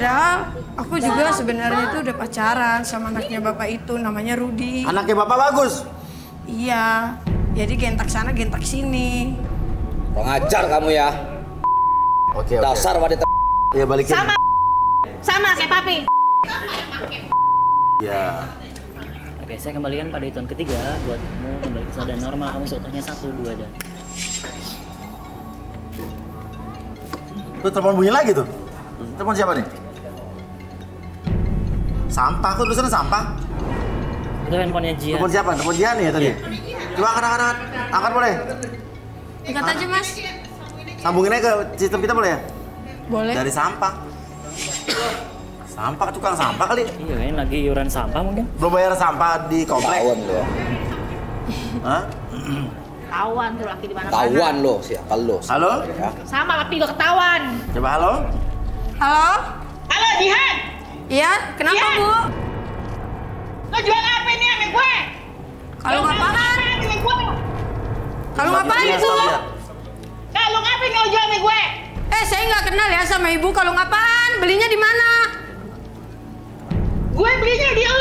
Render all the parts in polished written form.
Padahal aku juga sebenarnya itu udah pacaran sama anaknya bapak itu, namanya Rudi. Anaknya bapak bagus? Iya, jadi gentak sana gentak sini. Pengajar kamu ya. Oke. Dasar wanita. Ya balikin. Sama kayak papi. Ya. Oke, saya kembalikan pada hitungan ketiga buat kamu kembali ke keadaan normal. Kamu seutuhnya 1, 2 dan. Tuh telepon bunyi lagi tuh. Telepon siapa nih? Sampah, kok tulisannya sampah? Itu handphonenya Jian. Telepon siapa? Telepon Jian ya tadi? Coba angkat. Angkat boleh? Angkat aja mas. Sambungin aja ke sistem kita boleh ya? Boleh. Dari sampah. Sampah, tukang sampah kali. Iya, ini lagi iuran sampah mungkin. Belum bayar sampah di komplek. Tawan lo. Hah? Tawan tuh laki di mana-mana. Tawan lo, siapa lo? Halo? Ya. Sama papi lo ketahuan. Coba halo? Halo? Halo Jihan. Iya, kenapa Iya. Bu? Lo jual apa nih sama gue? Kalau ngapain? Kalau ngapain Iya, itu? lihat. Kalau ngapain lo jual sama gue? Saya nggak kenal ya sama ibu. Kalau ngapain? Belinya di mana? Gue belinya di lo.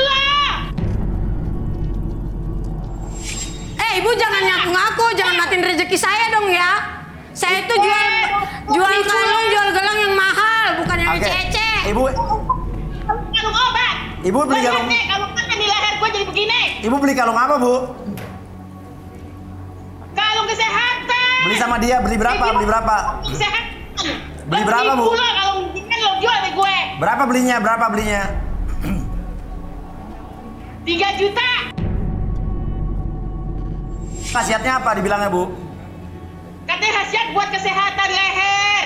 Ibu jangan ngaku-ngaku, jangan matiin rezeki saya dong ya. Saya itu jual kalung, jual gelang yang mahal, bukan yang Oke. ecek-ecek. Ibu Kalung obat. Ibu beli kalung. Kalung apa di leher gue jadi begini? Ibu beli kalung apa, Bu? Kalung kesehatan. Beli sama dia, beli berapa? Beli berapa? Kesehatan. Beli berapa, Bu? Kalung begini lo jual sama gue. Berapa belinya? 3 juta. Khasiatnya apa dibilangnya, Bu? Katanya khasiat buat kesehatan leher.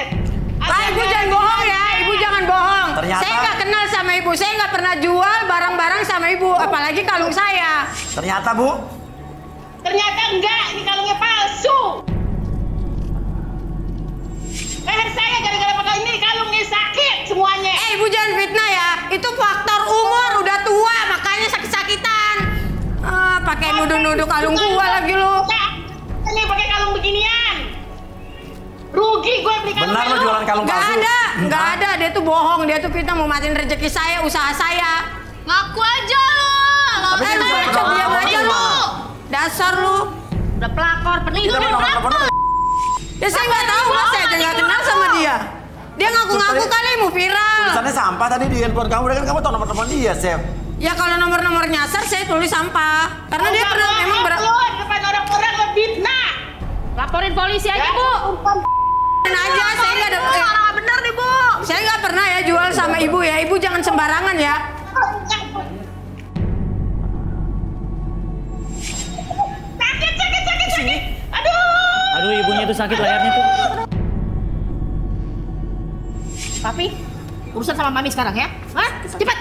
Ibu jangan bohong ya, ibu jangan bohong. Ternyata- Saya nggak kenal sama ibu, saya nggak pernah jual barang-barang sama ibu, apalagi kalung saya. Ternyata, Bu? Ternyata enggak, ini kalungnya palsu. Leher saya gara-gara pakai ini kalungnya sakit semuanya. Ibu jangan fitnah ya, itu faktor umur, udah tua makanya sakit-sakitan. Pakai nuduh-nuduh kalung gua lagi lu. Ini pakai kalung beginian. Rugi gue beli kalung. Benar lo jualan kalung palsu? Nggak ada, dia tuh bohong, dia tuh fitnah mau matiin rezeki saya, usaha saya. Ngaku aja lo. Tapi kan Lu bukan diam kalung aja palsu, lu. Mama. Dasar lu. Udah pelakor, penipu Kita udah mau pelakor. telepon. Ya saya nggak tahu mas, saya aja nggak kenal sama dia. Dia ngaku-ngaku kali mau viral. Tulisannya sampah tadi di handphone kamu, kan kamu tahu nomor-nomor dia, Chef. Ya kalau nomor-nomor nyasar saya tulis sampah. Karena dia pernah memang depan orang-orang lo fitnah. Laporin polisi aja, Bu. aja, saya nggak ada. Bener nih, Bu. Saya nggak pernah ya jual sama ibu ya. Ibu jangan sembarangan ya. Sakit. Aduh. Aduh, ibunya itu sakit lehernya tuh. Papi, urusan sama mami sekarang ya. Hah? Cepet.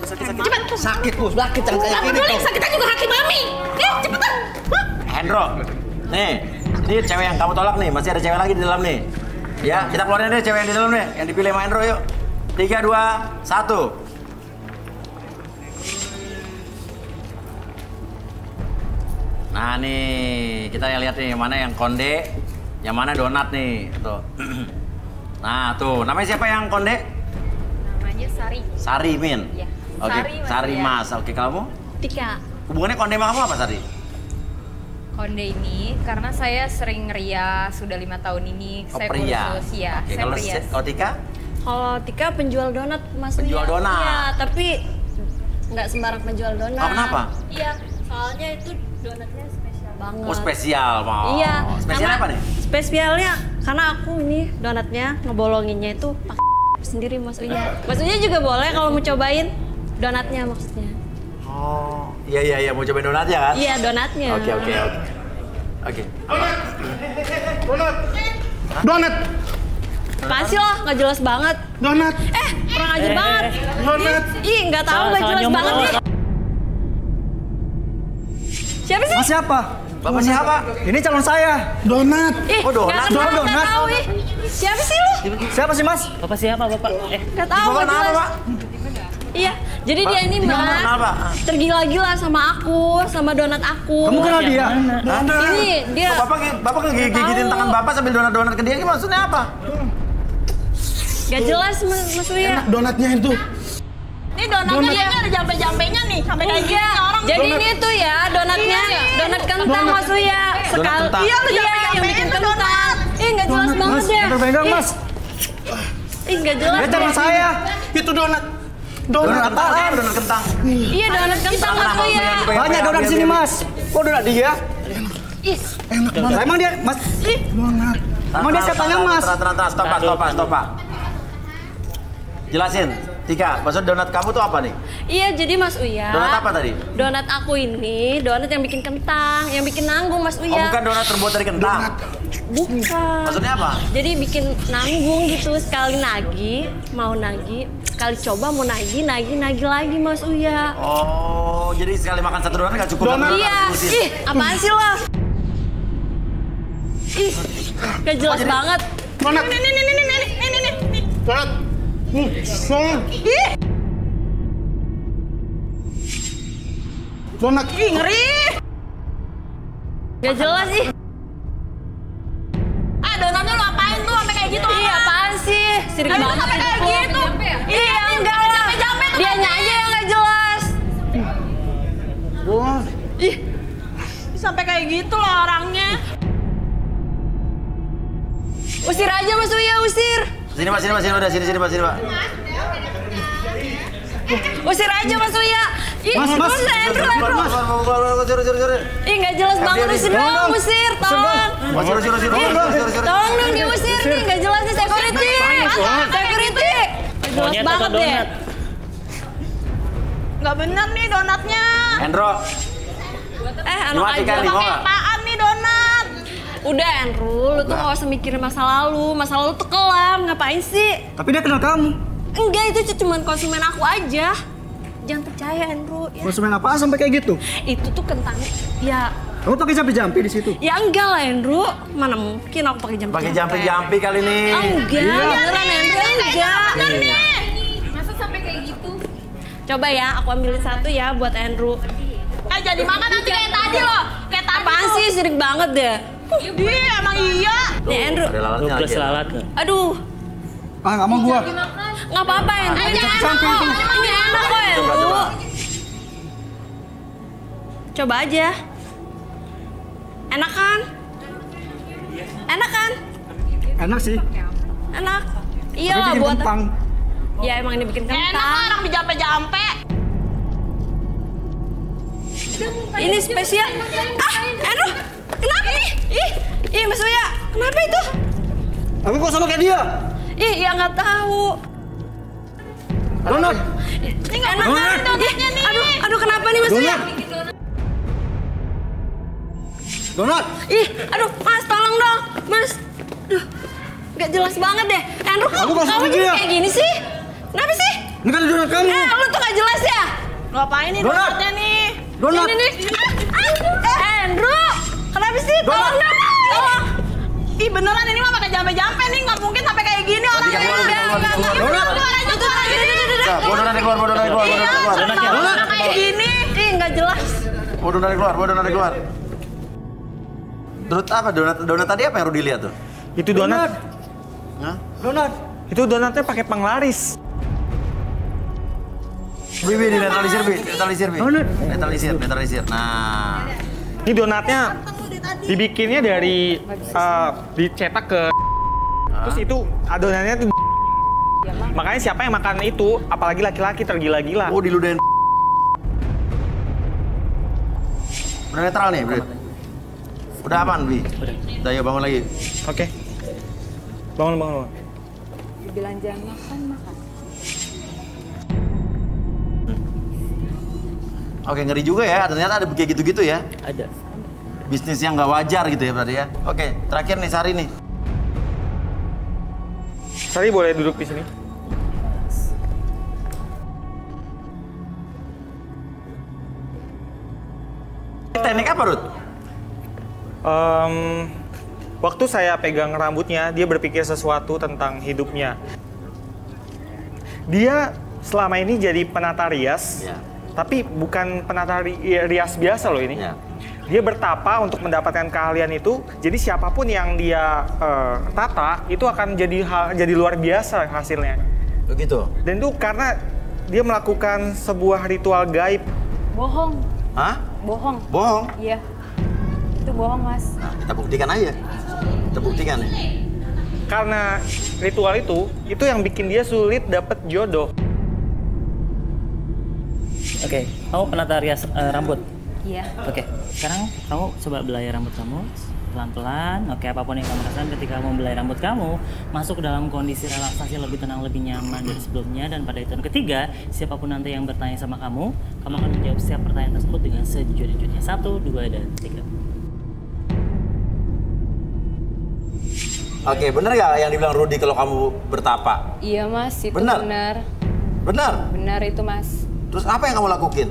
Cepet. Sakit, Bu. Sakit jangan kayak Gak gini. peduli, sakitan juga hati mami. Cepetan. Hendro, nih, ini cewek yang kamu tolak nih, masih ada cewek lagi di dalam nih. Ya, kita keluarin deh cewek yang di dalam nih, yang dipilih sama Hendro yuk. 3, 2, 1. Nah nih, kita lihat nih mana yang konde, yang mana donat nih. Tuh. Nah tuh, namanya siapa yang konde? Namanya Sari. Sari Min. Iya. Oke, Sari, Mas, Sari ya. Mas. Oke, kamu? Tika. Hubungannya konde sama kamu apa, Sari? Konde ini karena saya sering ngerias sudah 5 tahun ini. Oh, Saya pria. kursus ya. Oke, Saya kalau perias. kalau Tika? Kalau Tika penjual donat Mas. Penjual donat. Iya, tapi nggak sembarang penjual donat. Oh, kenapa? Iya, soalnya itu donatnya spesial banget. Oh, spesial, mau. Iya. Spesialnya Sama apa nih? Spesialnya karena aku nih donatnya ngebolonginnya itu pakai sendiri maksudnya. Maksudnya juga boleh kalau mau cobain donatnya maksudnya. Oh, iya, mau cobain donatnya kan? Iya, donatnya. Oke. Donat. Pasti loh, nggak jelas banget. Donat. Kurang ajar banget. Donat. Ih, nggak tahu nggak Salah jelas nyomot. banget nih. Siapa sih? Mas siapa? Bapak siapa? Ini calon saya. Donat. Ih, Oh, donat. nggak kenal, Donat. nggak tahu ih. Siapa sih lu? Siapa sih Mas? Bapak siapa, Bapak? Nggak tahu, Bapak nggak nama, jelas. Pak? Iya, jadi dia ini Mas Kenapa? tergila-gila sama aku, sama donat aku. Kamu kenal dia? Ini dia. Bapak gigitin Tahu. tangan Bapak sambil donat-donat ke dia, ini maksudnya apa? Gak jelas Mas Uya. Enak donatnya itu. Ini donatnya ada jampe-jampenya nih, sampai kayak gini orang. Jadi ini tuh ya donatnya, donat kentang Mas Uya. Sekali. kentang. Iya lu yang bikin kentang. Ih nggak jelas banget ya. Mas, pegang Mas. Ih nggak jelas. Ya jangan saya. Itu donat. Donat kentang, apaan? donat kentang. Iya donat kentang Mas Uya. Banyak donat di sini Mas. Kok donat dia? Ih. Enak banget. Emang dia Mas? Donat. Emang dia siapanya Mas? Tenang, stop Pak. Jelasin. Tika, maksud donat kamu tuh apa nih? Iya jadi Mas Uya. Donat apa tadi? Donat aku ini donat yang bikin kentang, yang bikin nanggung Mas Oh, Uya. bukan donat terbuat dari kentang. Bukan. Maksudnya apa? Jadi bikin nanggung gitu, sekali nagih, mau nagih, sekali coba mau nagih lagi Mas Uya. Oh, jadi sekali makan satu donat nggak cukup? Donat. Iya, ih apaan sih lo? Ih, gak jelas banget. Donat. Nih. Donat. Donat. Donat. Ih, ngeri. Gak jelas ih. Ah, donatnya lu apain tuh sampai kayak gitu? Iya apaan sih? Sirik Nah, itu banget. sampai kayak gitu. Iya enggak lah. Jampe-jampe tuh. Dianya aja yang gak jelas. Wah. Ih, Sampai kayak gitu loh orangnya. usir aja Mas Uya, usir. Sini Pak, udah sini Pak. Usir aja Mas Uya. Ih, Mas. usir, Andrew. Suruh. Ih, nggak jelas banget, usir dong, usir, tolong. Suruh. Tolong dong diusir nih, nggak jelas nih security. Security. Nggak jelas Monyet atau banget deh. donat? Nggak bener nih donatnya. Hendro, Enak dimatikan aja. nih, mau Pakai nggak? apaan nih donat? Udah Andrew, lu tuh nggak usah mikirin masa lalu tuh kelam, ngapain sih? Tapi dia kenal kamu. Enggak, itu cuma konsumen aku aja. Jangan percaya Andrew. Ya. Konsumen apa sampai kayak gitu? Itu tuh kentangnya, ya Kamu pakai jampi-jampi di situ? ya enggak lah Andrew. Mana mungkin aku pakai jampi. Pakai jampi kali ini. Enggak, beneran Andrew, enggak. Masa sampai kayak gitu? Coba ya, aku ambilin satu ya buat Andrew. Jadi makan nanti kayak tadi loh. Kayak tadi Apaan tuh. sih, sirik banget deh. Iya, emang iya. Nih Andrew, Ada lalatnya Plus lagi. lalat nggak? aduh, Ah, nggak mau gua. nggak apa-apa Andrew. Ini enak kok Andrew. Coba aja. Enak kan? Enak kan? Enak sih. Enak. Iya Tapi lah bikin buat. kentang. Ya emang ini bikin Enak kentang. orang dijampe-jampe. Ini spesial. Ah, Andrew, kenapa nih? Ih, Mas Uya, kenapa itu? Tapi kok sama kayak dia? Ih, ya nggak tahu. Donat. Ini nggak Enak bener kan? donatnya nih. Aduh, kenapa nih Mas Uya? Donat. Ih, aduh, Mas, tolong dong, Mas. Duh, nggak jelas banget deh. Andrew, Aku kamu konsumen jadi dia. kayak gini sih? Kenapa sih? Ini kan donat kamu. Lu tuh nggak jelas ya? Ngapain nih Donat. donatnya nih? Donat. Ini nih. Andrew, kenapa sih? Tolong dong. Tolong. Ih beneran ini mah pakai jampe-jampe nih, nggak mungkin sampai kayak gini orangnya. keluar, tiga keluar. Keluar aja tuh. Bawa donatnya keluar. Donatnya Orang kayak gini. Ih, nggak jelas. Bawa donatnya keluar. Donat apa? Donat tadi apa yang Rudi lihat tuh? Itu donat. Hah? Donat. Itu donatnya pakai penglaris. Bi, netralisir, Bi. Donat. Netralisir. Nah, Ini donatnya dibikinnya dari dicetak ke terus itu adonannya tuh makanya siapa yang makan itu apalagi laki-laki tergila-gila. oh diludahin. Udah netral nih, Bi. Udah aman, Bi. Udah, yuk bangun lagi. Oke. Bangun. Dibilang jangan makan. Oke, ngeri juga ya. Ternyata ada kayak gitu-gitu ya. Ada. Bisnis yang nggak wajar gitu ya berarti ya. Oke, terakhir nih Sari nih. Sari boleh duduk di sini. Teknik apa, Rut? Waktu saya pegang rambutnya, dia berpikir sesuatu tentang hidupnya. Dia selama ini jadi penata rias, Ya. tapi bukan penata rias biasa loh ini. Ya. Dia bertapa untuk mendapatkan keahlian itu. Jadi siapapun yang dia tata itu akan jadi luar biasa hasilnya. Begitu. Dan itu karena dia melakukan sebuah ritual gaib. Bohong. Hah? Bohong. Bohong? Iya. Itu bohong, Mas. Nah, kita buktikan aja. Kita buktikan nih. Karena ritual itu yang bikin dia sulit dapet jodoh. Oke, kamu penata rias rambut. Iya. Oke, sekarang kamu coba belai rambut kamu pelan-pelan. Oke, apapun yang kamu rasakan ketika kamu belai rambut kamu, masuk ke dalam kondisi relaksasi lebih tenang, lebih nyaman dari sebelumnya. Dan pada hitungan ketiga, siapapun nanti yang bertanya sama kamu akan menjawab setiap pertanyaan tersebut dengan sejujur-jujurnya. 1, 2, dan 3. Oke, bener gak yang dibilang Rudy kalau kamu bertapa? Iya, Mas. Itu Benar? benar. Benar? Benar itu, Mas. Terus apa yang kamu lakuin?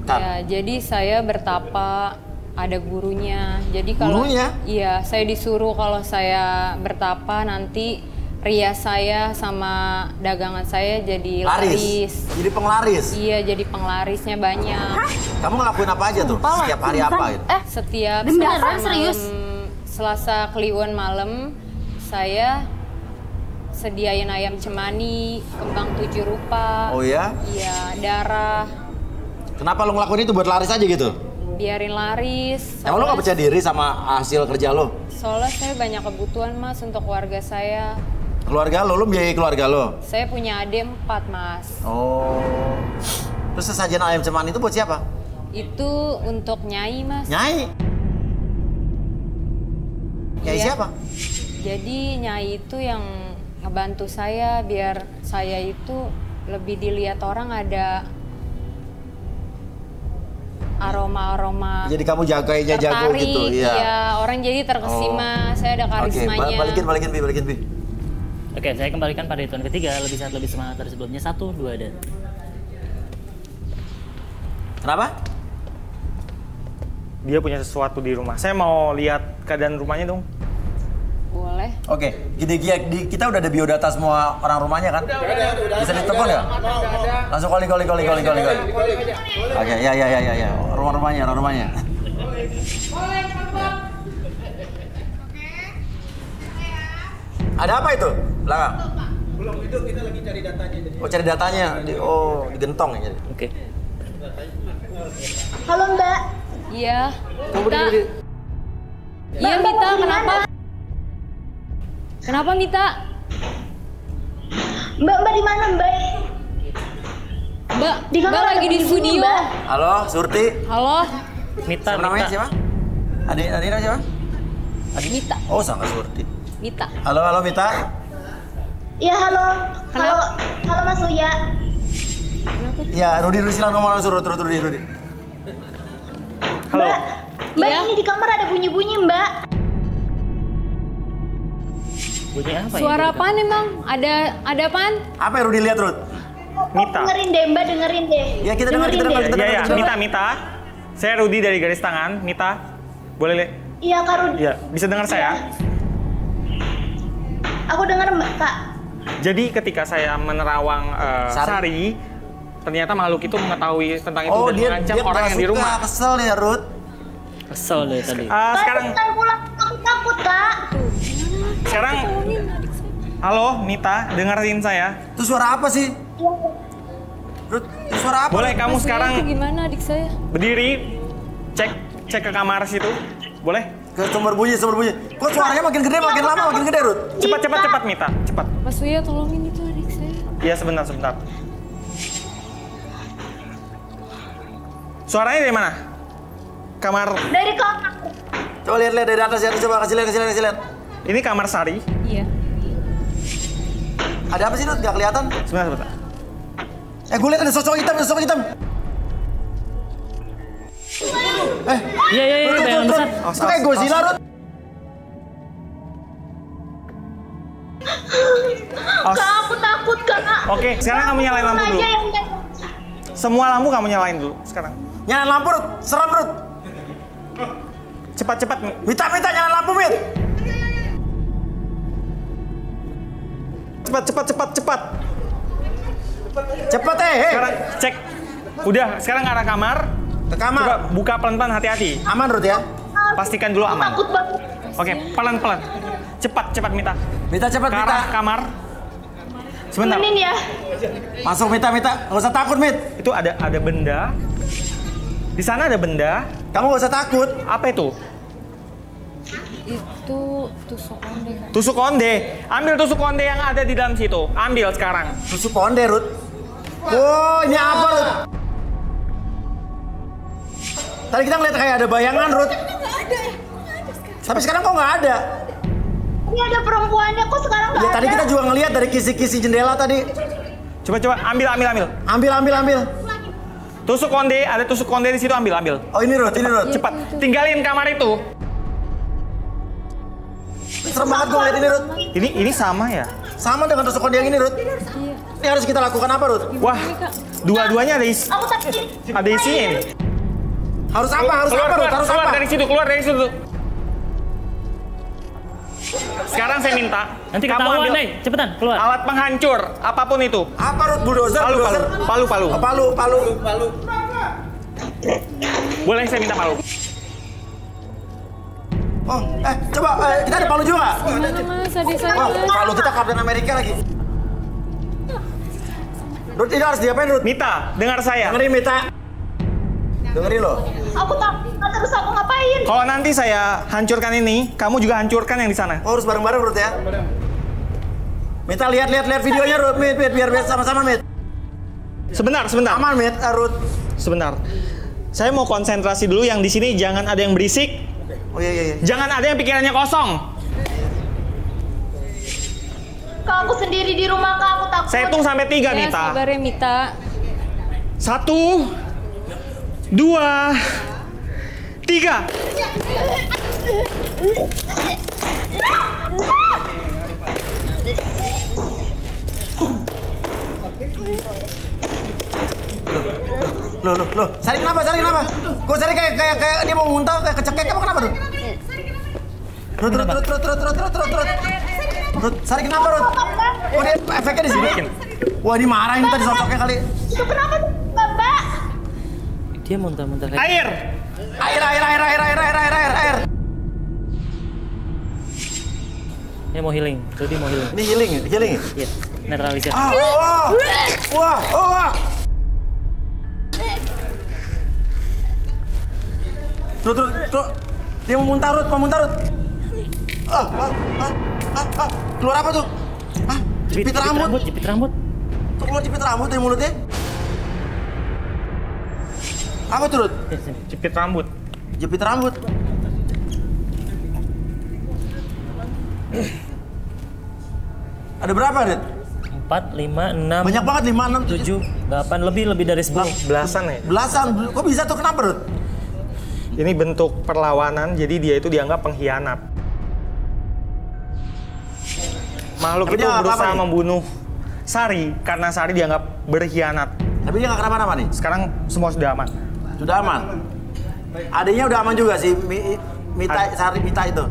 Kan? Ya, jadi saya bertapa, ada gurunya. Jadi kalau Gurunya? Iya, saya disuruh kalau saya bertapa nanti rias saya sama dagangan saya jadi laris. Jadi penglaris? Iya, jadi penglarisnya banyak. Kamu ngelakuin apa aja tuh? Setiap hari apa gitu? Setiap Beneran, Selasa serius? Selasa Kliwon malam saya sediain ayam cemani, kembang 7 rupa. Oh ya? Iya, darah. Kenapa lo ngelakuin itu buat laris aja gitu? Biarin laris. Emang lo gak percaya diri sama hasil kerja lo? Soalnya saya banyak kebutuhan, Mas, untuk keluarga saya. Keluarga lo biayai keluarga lo? Saya punya adik 4, Mas. Oh. Terus sesajen ayam cemani itu buat siapa? Itu untuk Nyai, Mas. Nyai? Nyai Iya. siapa? Jadi Nyai itu yang ngebantu saya biar saya itu lebih dilihat orang ada aroma-aroma. Jadi kamu jagainya jago tertarik, gitu? Iya, orang jadi terkesima. Saya ada karismanya. Oke, balikin Bi. Oke, saya kembalikan pada hitungan ketiga, lebih sehat, lebih semangat dari sebelumnya. 1, 2, dan... Kenapa? Dia punya sesuatu di rumah. Saya mau lihat keadaan rumahnya dong. Boleh. Oke, kita udah ada biodata semua orang rumahnya kan? Udah. Bisa ditelepon nggak? Langsung call. Oke, ya. Rumahnya. Ada apa itu? Belakang? Belum, itu kita lagi cari datanya. Oh, cari datanya. Digentong ya jadi. Oke. Halo Mbak. Iya. Mita. Iya, Mita, kenapa? Kenapa, Mita? Mbak di mana Mbak? Mbak, Di kamar Mbak ada lagi di bunyi-bunyi, studio. Mbak. Halo, Surti. Halo, Mita, Siapa namanya siapa? Adik namanya siapa? Mita. Oh, sama Surti. Mita. Halo Mita. Ya halo. Halo Mas Uya. Ya, Rudy silakan ngomong langsung Rudy. Halo. Mbak Iya. ini di kamar ada bunyi-bunyi Mbak. bunyi apa Suara ya? apaan emang? Ada apaan? Apa yang Rudy lihat, Rud? Mita. Dengerin deh Mbak, dengerin deh. Ya, kita dengar. Iya, Coba. Mita. Saya Rudy dari Garis Tangan. Mita, boleh lihat? Iya Kak Rudi. Iya, bisa dengar saya? Aku dengar Mbak Kak. Jadi ketika saya menerawang Sari, ternyata makhluk itu mengetahui tentang itu dan mengancam orang yang di rumah. Kesel ya, Rud. Kesel deh tadi. Sekarang, Kan pulang aku takut Kak. sekarang, halo Mita, dengerin saya. Itu suara apa sih? Rud, itu suara apa? Boleh kamu Mas Uya sekarang itu gimana adik saya? berdiri, cek ke kamar situ, boleh? Ke sumber bunyi. Kok suaranya makin gede, makin lama, makin gede, Rud? Cepat Mita, cepat. Mas Uya tolongin itu adik saya. Iya sebentar. Suaranya dari mana? Kamar, Dari kamar. Coba lihat dari atas ya, coba kasih lihat. ini kamar Sari. Iya. Ada apa sih, Rud? Gak kelihatan? Sebentar. Gue lihat ada sosok hitam. Iya, bayangan besar. Itu kayak Godzilla, Rud. Kak aku takut Kak. Oke, sekarang kamu nyalain lampu dulu. Aja yang Semua lampu kamu nyalain dulu sekarang. Nyalain lampu, Rud. Serem, Rud. Cepat. Mita, nyalain lampu, Mit. Cepat. Cepet, hei. Sekarang cek. Udah, sekarang ke arah kamar. Ke kamar. Coba buka pelan-pelan, hati-hati. Aman Ruth ya? Pastikan dulu aman. Takut banget. Oke, pelan-pelan. Cepat Mita. Mita cepat Ke Mita. arah kamar. Sebentar. Temenin ya. Masuk Mita. Nggak usah takut Mit. Itu ada benda. Di sana ada benda. Kamu nggak usah takut. Apa itu? Itu tusuk onde kan? Tusuk onde. Ambil tusuk onde yang ada di dalam situ. Ambil sekarang. Tusuk onde Ruth. Oh, ini apa Ruth? Tadi kita ngeliat kayak ada bayangan Ruth. Tapi sekarang kok nggak ada? Ini ada perempuannya kok sekarang nggak Ya ada. tadi kita juga ngeliat dari kisi-kisi jendela tadi. Coba ambil. Ambil. Tusuk onde, ada tusuk onde di situ, ambil. Oh ini Ruth. Cepat. Tinggalin kamar itu. Serem banget gue ngeliat ini Ruth. Ini sama ya? Sama dengan tusuk onde yang ini Ruth. Ini harus kita lakukan apa Ruth? Wah, dua-duanya ada Aku takut. ada isinya ini. Harus apa? Harus apa Ruth? Harus Keluar apa? keluar dari situ. Sekarang saya minta, Nanti kamu ketahuan ambil deh, cepetan keluar. alat penghancur, apapun itu. Apa Ruth? Bulldozer? Palu. Oh, palu. Boleh saya minta palu? Oh, coba kita ada palu juga. Mana mas, adik saya? Wah, palu kita Kapten Amerika lagi. Ruth, ini harus diapain Ruth? Mita, dengar saya. Dengerin Mita. Dengerin loh. Aku takut. Terus aku ngapain? Kalau nanti saya hancurkan ini, kamu juga hancurkan yang di sana. Oh, harus bareng-bareng Ruth ya. Mita lihat videonya Ruth, biar sama-sama Mit. Sebentar. Aman Mit, Ruth. Sebentar. Saya mau konsentrasi dulu yang di sini, jangan ada yang berisik. Oh iya. Jangan ada yang pikirannya kosong. Kak, aku sendiri di rumah Kak, aku takut. Saya hitung sampai 3, Ya, Mita. sabar ya Mita. 1, 2, 3. Loh. Sari kenapa? Kok Sari kayak dia mau muntah, kayak kecekek. Kamu kenapa, Ruth? Ruth, Sari kenapa, Ruth? Oh, dia efeknya di sini. Wah, ini marah ini tadi sosoknya kali. Itu kenapa tuh, Mbak? Dia muntah-muntah kayak Air. Air. dia mau healing. Rudy mau healing. Ini healing. Iya, netralisir. Wah. Ruth. Dia mau muntah, Ruth. Keluar apa tuh? Jepit rambut. Kok keluar jepit rambut dari mulutnya? Apa tuh, Ruth? Jepit rambut. Jepit rambut. Ada berapa, Ruth? 4, 5, 6, Banyak banget, 5, 6, 7, 8, lebih dari 10. Belasan ya? Belasan. Kok bisa tuh? Kenapa, Ruth? Ini bentuk perlawanan, jadi dia itu dianggap pengkhianat. Makhluk Tapi itu dia nggak berusaha apa-apa nih? membunuh Sari karena Sari dianggap berkhianat. Tapi dia nggak kenapa-napa nih? Sekarang semua sudah aman. Sudah aman. Adiknya udah aman juga sih, Mita itu.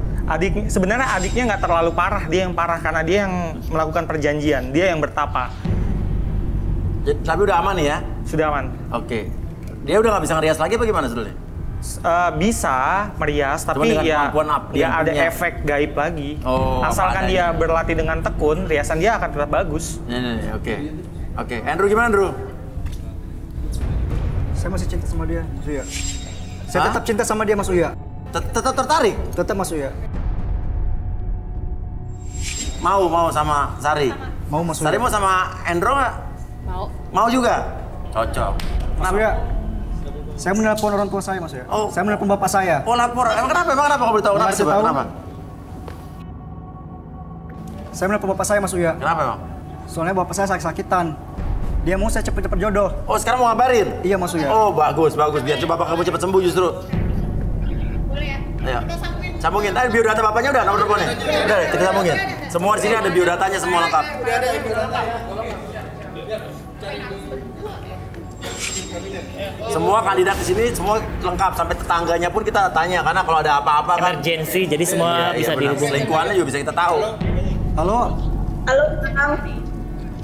Sebenarnya adiknya nggak terlalu parah, dia yang parah karena dia yang melakukan perjanjian, dia yang bertapa. Tapi udah aman nih ya? Sudah aman. Oke. Dia udah nggak bisa ngerias lagi apa gimana sebetulnya? Bisa merias, tapi dengan ya kemampuan dia ada punya. efek gaib lagi. Oh, asalkan apa dia adanya. berlatih dengan tekun, riasan dia akan tetap bagus. Nih, oke. Andrew gimana, Andrew? Saya masih cinta sama dia, Mas Uya. Saya Hah? tetap cinta sama dia, Mas Uya. Tetap tertarik? Tetap, Mas Uya. Mau sama Sari? Mau, Mas Uya. Sari mau sama Andrew nggak? Mau. Mau juga? Cocok. Mas Uya, saya menelpon orang tua saya, Mas Uya. Oh. Saya menelpon bapak saya. Oh, lapor. Emang kenapa? Kau beritahu kenapa Ngasih coba? tahu. Kenapa? Saya menelpon bapak saya, Mas Uya. Kenapa emang? Soalnya bapak saya sakit-sakitan. Dia mau saya cepet-cepet jodoh. Oh, sekarang mau ngabarin? Iya, Mas Uya. Oh, bagus. Biar coba bapak kamu cepat sembuh justru. Boleh ya? Ayo. Sambungin. Biodata bapaknya udah, nomor teleponnya. Udah deh, kita sambungin. Semua di sini ada biodatanya semua lengkap. Semua kandidat di sini semua lengkap, sampai tetangganya pun kita tanya karena kalau ada apa-apa kan Emergency, jadi semua bisa benar. dihubungi. Selingkuhannya juga bisa kita tahu. Halo? Halo, Kang.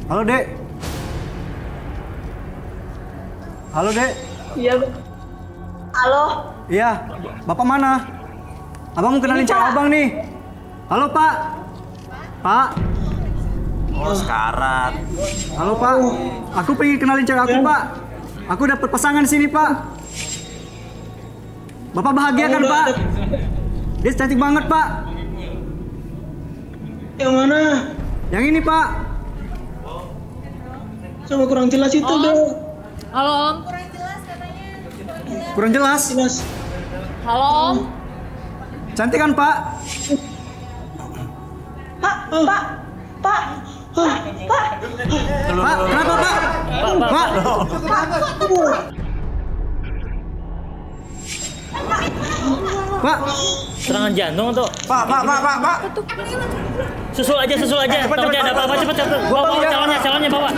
Halo, Dek. Halo, Dek. Iya, Halo. Iya, Bapak mana? Abang mau kenalin cewek abang nih. Halo Pak. Pak. Oh, sekarat. Halo Pak. Aku pengen kenalin cewek aku Pak. Aku dapat pasangan sini Pak. Bapak bahagia kan Pak? Dia cantik banget Pak. Yang mana? Yang ini Pak. Sama kurang jelas itu dong. Halo Om. Kurang jelas. Halo Om. Cantik kan Pak? Pak. Pak, kenapa Pak? Pak. Pak. Serangan jantung tuh. Pak. Susul aja. Takutnya ada apa-apa, cepet. Bawa calonnya bawa.